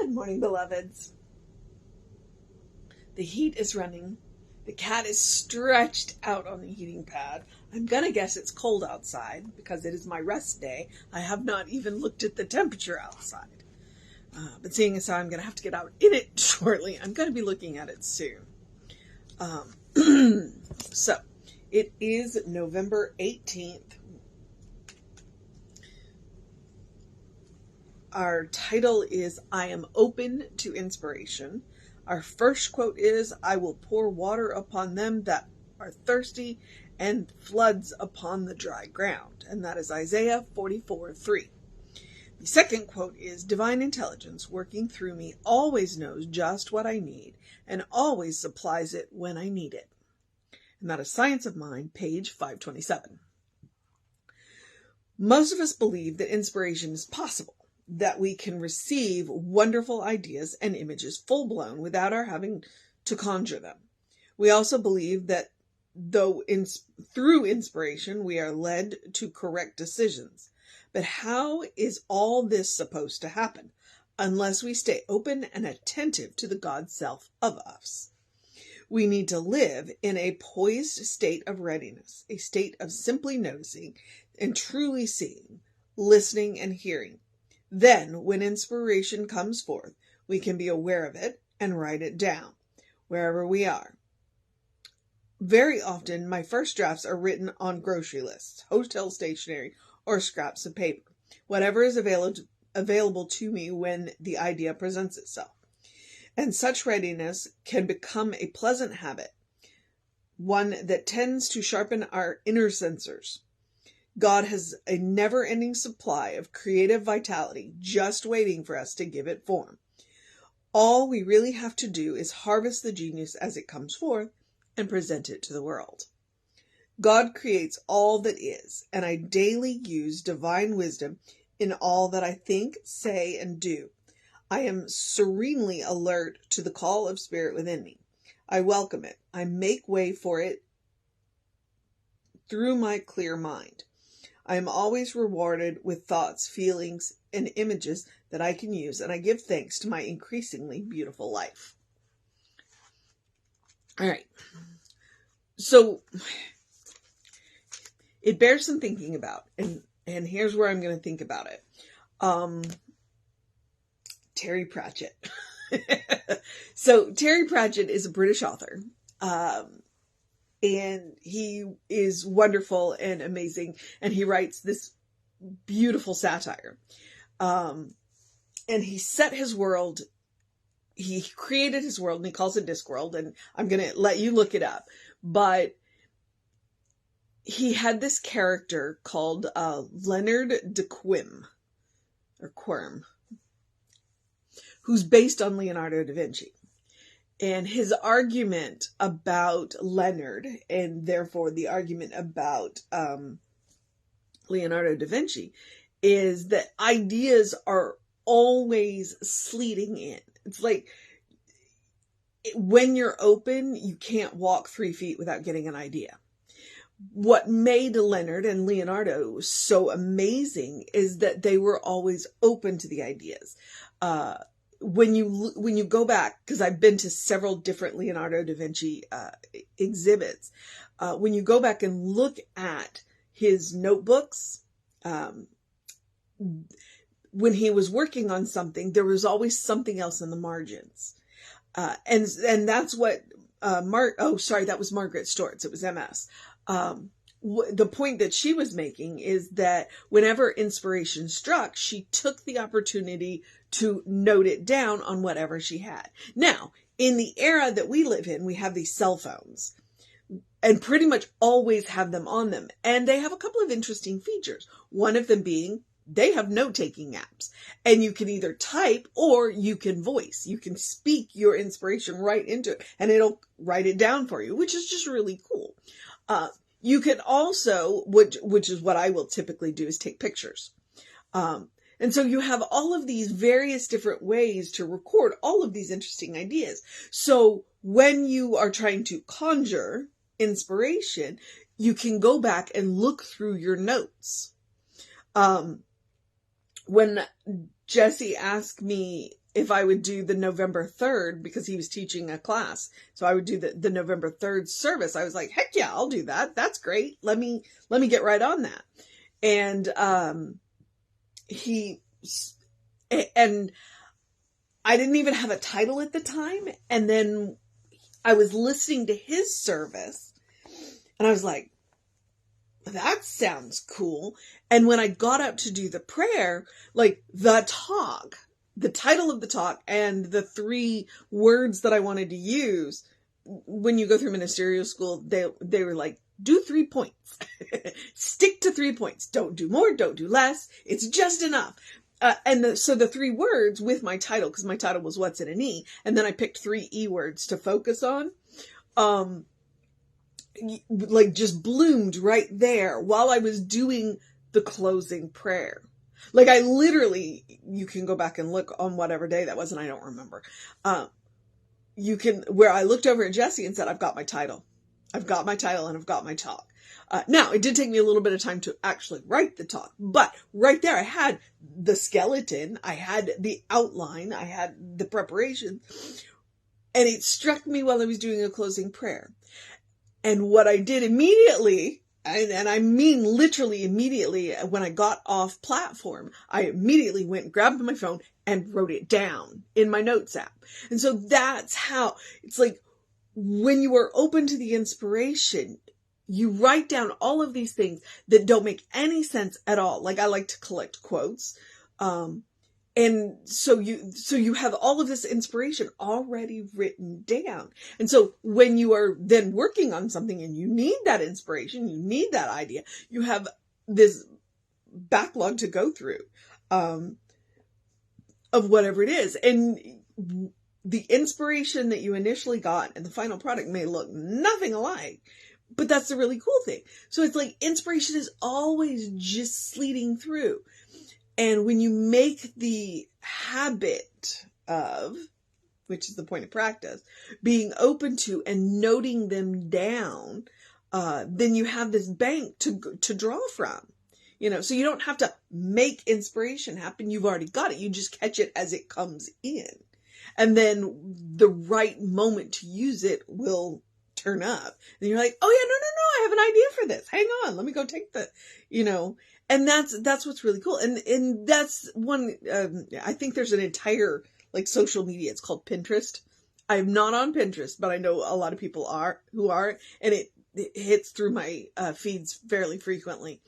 Good morning, beloveds. The heat is running. The cat is stretched out on the heating pad. I'm gonna guess it's cold outside because it is my rest day. I have not even looked at the temperature outside. But seeing as how I'm gonna have to get out in it shortly, I'm gonna be looking at it soon. So, it is November 18th. Our title is I Am Open to Inspiration. Our first quote is, I will pour water upon them that are thirsty and floods upon the dry ground. And that is Isaiah 44:3. The second quote is, divine intelligence working through me always knows just what I need and always supplies it when I need it. And that is Science of Mind, page 527. Most of us believe that inspiration is possible, that we can receive wonderful ideas and images full-blown without our having to conjure them. We also believe that through inspiration we are led to correct decisions. But how is all this supposed to happen unless we stay open and attentive to the God self of us? We need to live in a poised state of readiness, a state of simply noticing and truly seeing, listening and hearing. Then, when inspiration comes forth, we can be aware of it and write it down, wherever we are. Very often, my first drafts are written on grocery lists, hotel stationery, or scraps of paper, whatever is available to me when the idea presents itself. And such readiness can become a pleasant habit, one that tends to sharpen our inner sensors. God has a never-ending supply of creative vitality just waiting for us to give it form. All we really have to do is harvest the genius as it comes forth and present it to the world. God creates all that is, and I daily use divine wisdom in all that I think, say, and do. I am serenely alert to the call of spirit within me. I welcome it. I make way for it through my clear mind. I am always rewarded with thoughts, feelings, and images that I can use, and I give thanks to my increasingly beautiful life. All right. So it bears some thinking about, and here's where I'm going to think about it. Terry Pratchett. So Terry Pratchett is a British author. And he is wonderful and amazing. And he writes this beautiful satire. And he set his world, he created his world, and he calls it Discworld. And I'm going to let you look it up. But he had this character called Leonard de Quim, or Quirm, who's based on Leonardo da Vinci. And his argument about Leonard, and therefore the argument about Leonardo da Vinci, is that ideas are always sleeting in. It's like when you're open, you can't walk 3 feet without getting an idea. What made Leonard and Leonardo so amazing is that they were always open to the ideas. When you go back, because I've been to several different Leonardo da Vinci exhibits, when you go back and look at his notebooks, when he was working on something, there was always something else in the margins, and that's what that was Margaret Stortz. It was MS. The point that she was making is that whenever inspiration struck, she took the opportunity to note it down on whatever she had. Now, in the era that we live in, we have these cell phones and pretty much always have them on them. And they have a couple of interesting features. One of them being they have note-taking apps, and you can either type or you can voice. You can speak your inspiration right into it and it'll write it down for you, which is just really cool. You can also, which is what I will typically do, is take pictures. And so you have all of these various different ways to record all of these interesting ideas. So when you are trying to conjure inspiration, you can go back and look through your notes. When Jesse asked me if I would do the November 3rd, because he was teaching a class. So I would do the November 3rd service. I was like, heck yeah, I'll do that. That's great. Let me get right on that. And, and I didn't even have a title at the time. And then I was listening to his service and I was like, that sounds cool. And when I got up to do the prayer, like the title of the talk and the 3 words that I wanted to use, when you go through ministerial school, they were like, do 3 points, stick to 3 points. Don't do more. Don't do less. It's just enough. So the 3 words with my title, because my title was What's in an E, and then I picked 3 E words to focus on, like just bloomed right there while I was doing the closing prayer. Like I literally, you can go back and look on whatever day that was, and I don't remember. Where I looked over at Jesse and said, I've got my title. I've got my title and I've got my talk. Now, it did take me a little bit of time to actually write the talk, but right there I had the skeleton, I had the outline, I had the preparation, and it struck me while I was doing a closing prayer. And what I did immediately, and I mean literally immediately, when I got off platform, I immediately went, grabbed my phone and wrote it down in my notes app. And so that's how, it's like, when you are open to the inspiration, you write down all of these things that don't make any sense at all. Like I like to collect quotes. And so you have all of this inspiration already written down. And so when you are then working on something and you need that inspiration, you need that idea, you have this backlog to go through, of whatever it is. And the inspiration that you initially got and the final product may look nothing alike, but that's the really cool thing. So it's like inspiration is always just sleeting through. And when you make the habit of, which is the point of practice, being open to and noting them down, then you have this bank to draw from. So you don't have to make inspiration happen. You've already got it. You just catch it as it comes in. And then the right moment to use it will turn up. And you're like, oh yeah, no, I have an idea for this. Hang on. Let me go take and that's what's really cool. And that's one, I think there's an entire like social media. It's called Pinterest. I'm not on Pinterest, but I know a lot of people who are, and it hits through my feeds fairly frequently,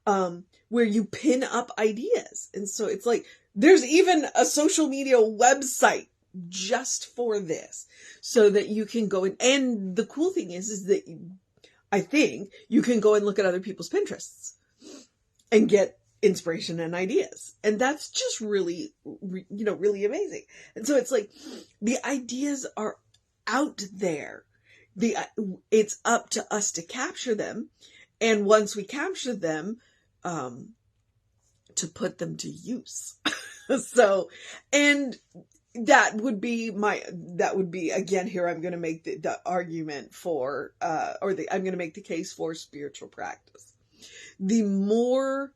where you pin up ideas. And so it's like, there's even a social media website just for this, so that you can go in. And the cool thing is that I think you can go and look at other people's Pinterests and get inspiration and ideas. And that's just really, really amazing. And so it's like, the ideas are out there. It's up to us to capture them. And once we capture them, to put them to use. So, and that would be again, here I'm going to make the argument for, I'm going to make the case for spiritual practice. The more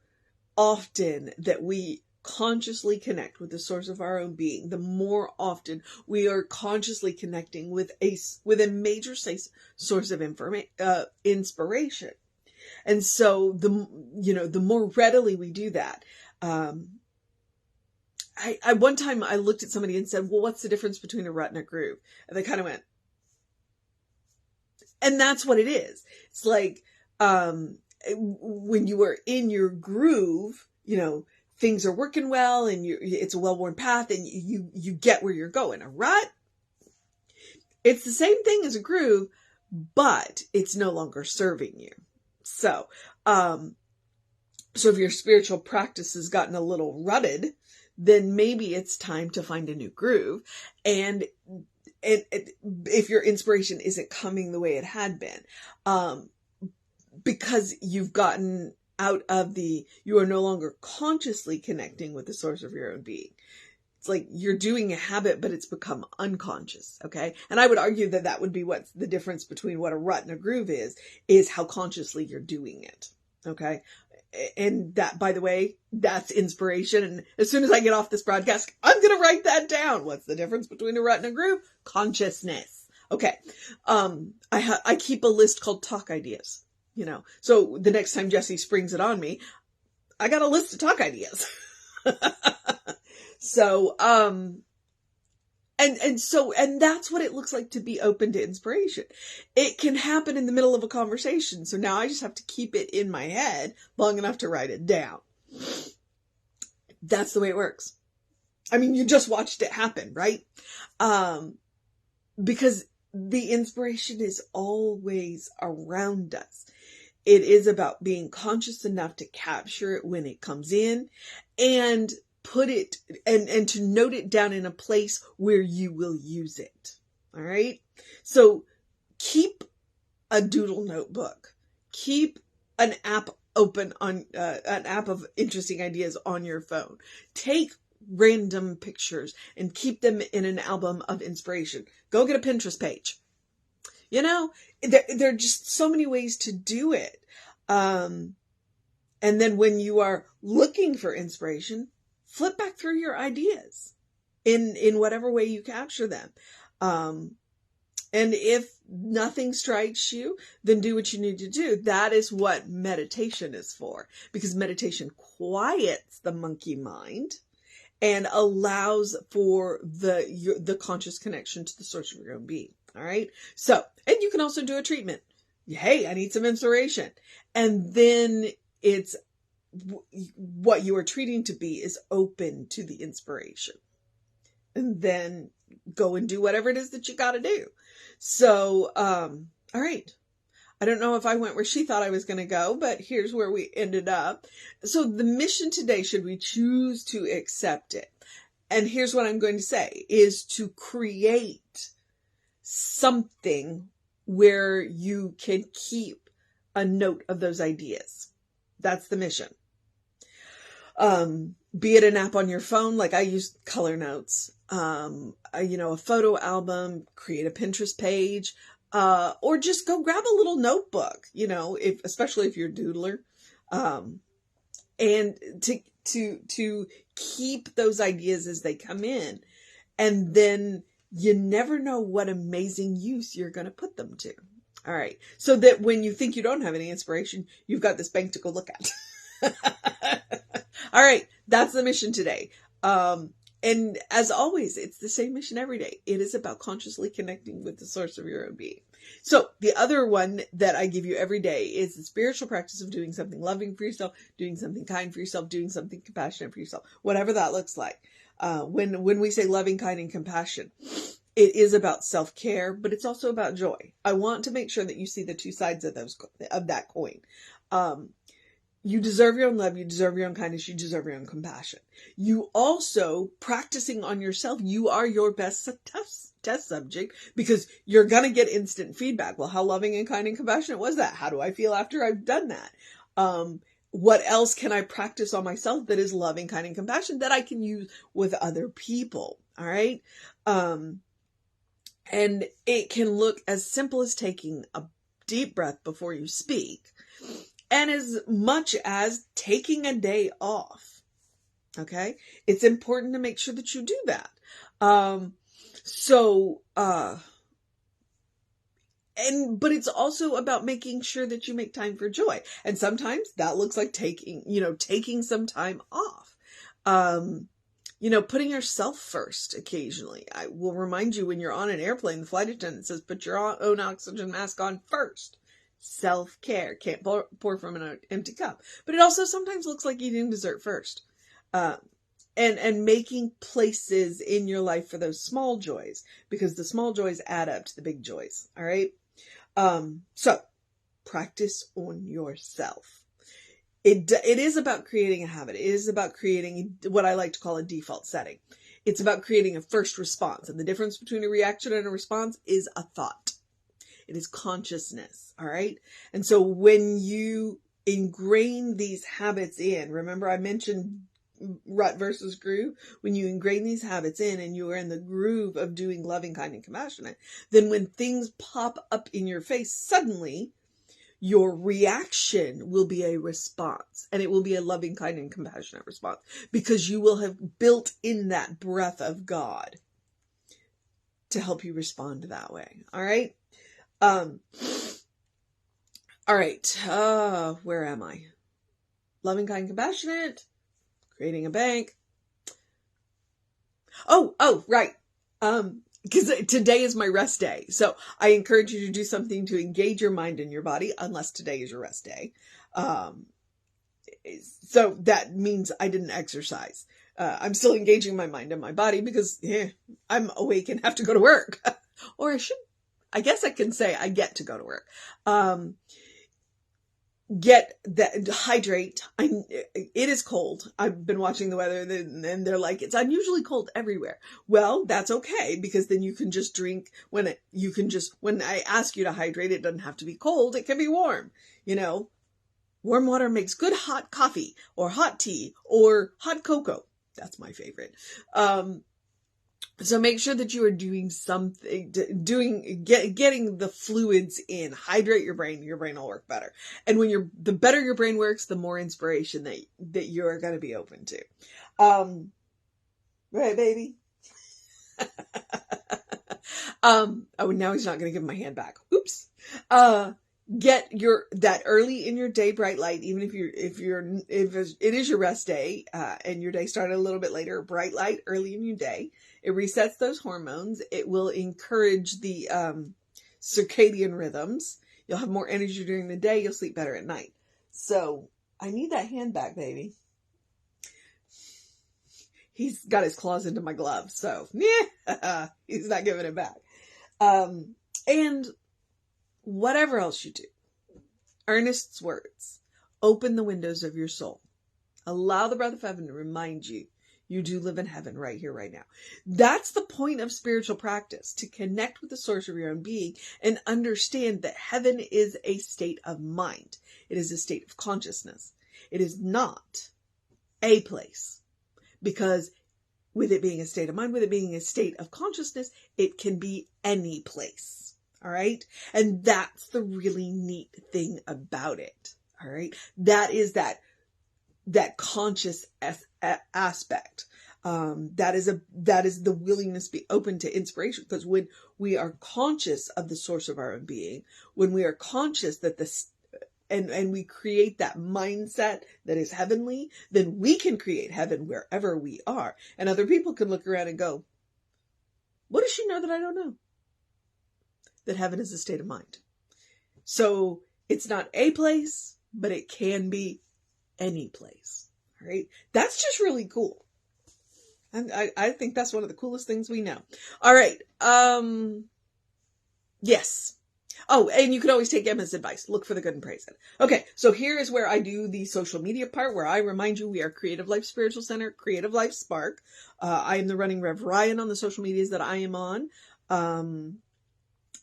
often that we consciously connect with the source of our own being, the more often we are consciously connecting with a major source of inspiration. And so the more readily we do that, I one time I looked at somebody and said, well, what's the difference between a rut and a groove? And they kind of went, and that's what it is. It's like, when you are in your groove, things are working well and it's a well-worn path and you get where you're going. A rut, it's the same thing as a groove, but it's no longer serving you. So if your spiritual practice has gotten a little rutted, then maybe it's time to find a new groove. And if your inspiration isn't coming the way it had been, because you've gotten out of you are no longer consciously connecting with the source of your own being. It's like you're doing a habit, but it's become unconscious. Okay. And I would argue that would be what's the difference between what a rut and a groove is how consciously you're doing it. Okay. And that, by the way, that's inspiration. And as soon as I get off this broadcast, I'm going to write that down. What's the difference between a rut and a groove? Consciousness. Okay. I keep a list called talk ideas, so the next time Jesse springs it on me, I got a list of talk ideas. So, and that's what it looks like to be open to inspiration. It can happen in the middle of a conversation. So now I just have to keep it in my head long enough to write it down. That's the way it works. I mean, you just watched it happen, right? Because the inspiration is always around us. It is about being conscious enough to capture it when it comes in and put it and to note it down in a place where you will use it. All right. So keep a doodle notebook, keep an app open on an app of interesting ideas on your phone. Take random pictures and keep them in an album of inspiration. Go get a Pinterest page. There are just so many ways to do it. And then when you are looking for inspiration, flip back through your ideas in whatever way you capture them. And if nothing strikes you, then do what you need to do. That is what meditation is for, because meditation quiets the monkey mind and allows for the conscious connection to the source of your own being. All right. So, and you can also do a treatment. Hey, I need some inspiration. And then it's what you are treating to be is open to the inspiration. And then go and do whatever it is that you got to do. So, all right. I don't know if I went where she thought I was going to go, but here's where we ended up. So the mission today, should we choose to accept it? And here's what I'm going to say, is to create something where you can keep a note of those ideas. That's the mission. Be it an app on your phone, like I use Color Notes, a photo album, create a Pinterest page, or just go grab a little notebook, especially if you're a doodler, and to keep those ideas as they come in. And then you never know what amazing use you're going to put them to. All right. So that when you think you don't have any inspiration, you've got this bank to go look at. All right. That's the mission today. And as always, it's the same mission every day. It is about consciously connecting with the source of your own being. So the other one that I give you every day is the spiritual practice of doing something loving for yourself, doing something kind for yourself, doing something compassionate for yourself, whatever that looks like. When we say loving, kind, and compassion, it is about self-care, but it's also about joy. I want to make sure that you see the two sides of that coin. You deserve your own love. You deserve your own kindness. You deserve your own compassion. You also, practicing on yourself, you are your best test subject, because you're going to get instant feedback. Well, how loving and kind and compassionate was that? How do I feel after I've done that? What else can I practice on myself that is loving, kind, and compassion that I can use with other people? All right. And it can look as simple as taking a deep breath before you speak, and as much as taking a day off. Okay. It's important to make sure that you do that. But it's also about making sure that you make time for joy. And sometimes that looks like taking some time off. Putting yourself first occasionally. I will remind you, when you're on an airplane, the flight attendant says, put your own oxygen mask on first. Self-care. Can't pour from an empty cup. But it also sometimes looks like eating dessert first. And making places in your life for those small joys, because the small joys add up to the big joys. All right. So practice on yourself. It is about creating a habit. It is about creating what I like to call a default setting. It's about creating a first response. And the difference between a reaction and a response is a thought. It is consciousness. All right. And so when you ingrain these habits in, remember I mentioned rut versus groove. When you ingrain these habits in and you are in the groove of doing loving, kind, and compassionate, then when things pop up in your face, suddenly your reaction will be a response, and it will be a loving, kind, and compassionate response, because you will have built in that breath of God to help you respond that way. All right. All right. Where am I? Loving, kind, compassionate, creating a bank. Oh, right. Because today is my rest day. So I encourage you to do something to engage your mind and your body, unless today is your rest day. So that means I didn't exercise. I'm still engaging my mind and my body because I'm awake and have to go to work. Or I guess I can say I get to go to work. Hydrate. It is cold. I've been watching the weather, and they're like, it's unusually cold everywhere. Well, that's okay, because then you can just drink when I ask you to hydrate, it doesn't have to be cold. It can be warm. Warm water makes good hot coffee or hot tea or hot cocoa. That's my favorite. So make sure that you are doing something, getting the fluids in. Hydrate your brain. Your brain will work better. And the better your brain works, the more inspiration that you're going to be open to. Right, baby? Now he's not going to give my hand back. Oops. Get that early in your day bright light, even if it is your rest day, and your day started a little bit later. Bright light early in your day. It resets those hormones. It will encourage the circadian rhythms. You'll have more energy during the day. You'll sleep better at night. So I need that hand back, baby. He's got his claws into my glove, so he's not giving it back. And whatever else you do, Ernest's words, open the windows of your soul. Allow the breath of heaven to remind you do live in heaven right here, right now. That's the point of spiritual practice, to connect with the source of your own being and understand that heaven is a state of mind. It is a state of consciousness. It is not a place, because with it being a state of mind, with it being a state of consciousness, it can be any place. All right. And that's the really neat thing about it. All right. That is that conscious aspect. That is the willingness to be open to inspiration. Because when we are conscious of the source of our own being, when we are conscious that and we create that mindset that is heavenly, then we can create heaven wherever we are. And other people can look around and go, what does she know that I don't know? That heaven is a state of mind. So it's not a place, but it can be any place. All right. That's just really cool. And I think that's one of the coolest things we know. All right. Yes. Oh, and you can always take Emma's advice. Look for the good and praise it. Okay. So here is where I do the social media part, where I remind you we are Creative Life Spiritual Center, Creative Life Spark. I am the running Rev Ryan on the social medias that I am on.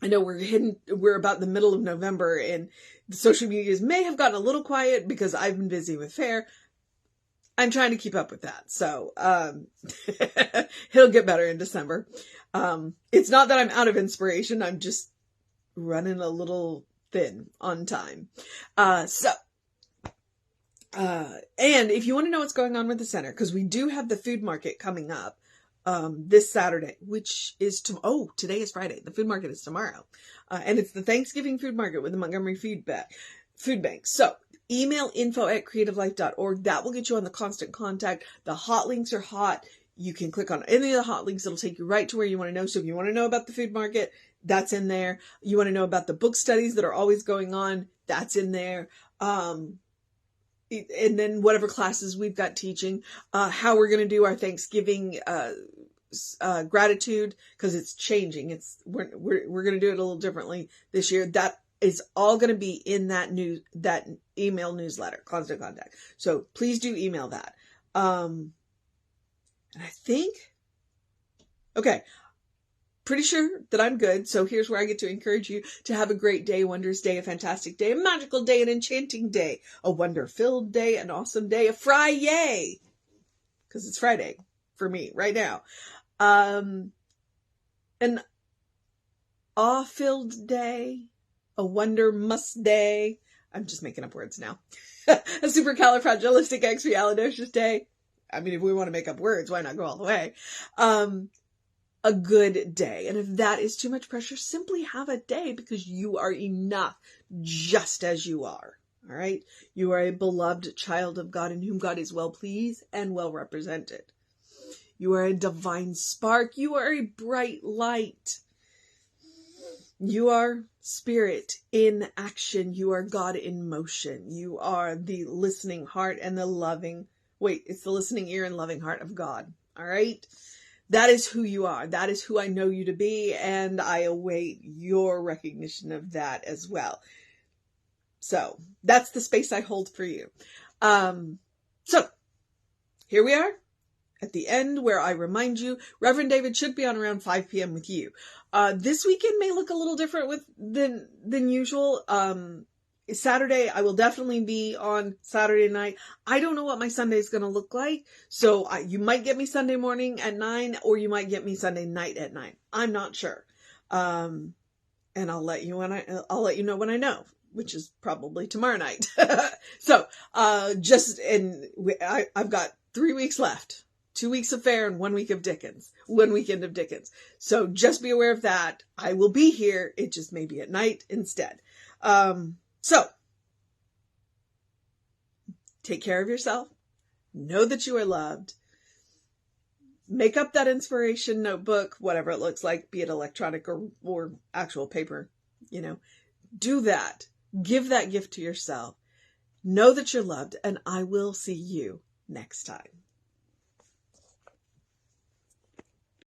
I know we're about the middle of November, and the social medias may have gotten a little quiet because I've been busy with fair. I'm trying to keep up with that. So, it'll get better in December. It's not that I'm out of inspiration. I'm just running a little thin on time. And if you want to know what's going on with the center, because we do have the food market coming up, this Saturday, which is today is Friday. The food market is tomorrow. And it's the Thanksgiving food market with the Montgomery Food Bank. So email info@creativelife.org. That will get you on the constant contact. The hot links are hot. You can click on any of the hot links. It'll take you right to where you want to know. So if you want to know about the food market, that's in there. You want to know about the book studies that are always going on, that's in there. And then whatever classes we've got teaching, how we're going to do our Thanksgiving gratitude, because it's changing. We're going to do it a little differently this year. That is all going to be in that email newsletter, Constant Contact. So please do email that. And I think, okay, pretty sure that I'm good. So here's where I get to encourage you to have a great day, wondrous day, a fantastic day, a magical day, an enchanting day, a wonder-filled day, an awesome day, a Friday, because it's Friday for me right now. An awe-filled day, a wonder must day. I'm just making up words now. A supercalifragilisticexpialidocious day. I mean, if we want to make up words, why not go all the way? A good day. And if that is too much pressure, simply have a day, because you are enough just as you are. All right. You are a beloved child of God in whom God is well pleased and well represented. You are a divine spark. You are a bright light. You are spirit in action. You are God in motion. You are the listening heart and the loving, it's the listening ear and loving heart of God. All right. That is who you are. That is who I know you to be. And I await your recognition of that as well. So that's the space I hold for you. So here we are at the end, where I remind you, Reverend David should be on around 5 p.m. with you. This weekend may look a little different than usual. Saturday, I will definitely be on Saturday night. I don't know what my Sunday is going to look like. So you might get me Sunday morning at 9, or you might get me Sunday night at 9. I'm not sure. And I'll let you know when I know, which is probably tomorrow night. So, I've got 3 weeks left. 2 weeks of fair and 1 week of Dickens. 1 weekend of Dickens. So just be aware of that. I will be here. It just may be at night instead. So, take care of yourself. Know that you are loved. Make up that inspiration notebook, whatever it looks like, be it electronic or actual paper, do that. Give that gift to yourself. Know that you're loved, and I will see you next time.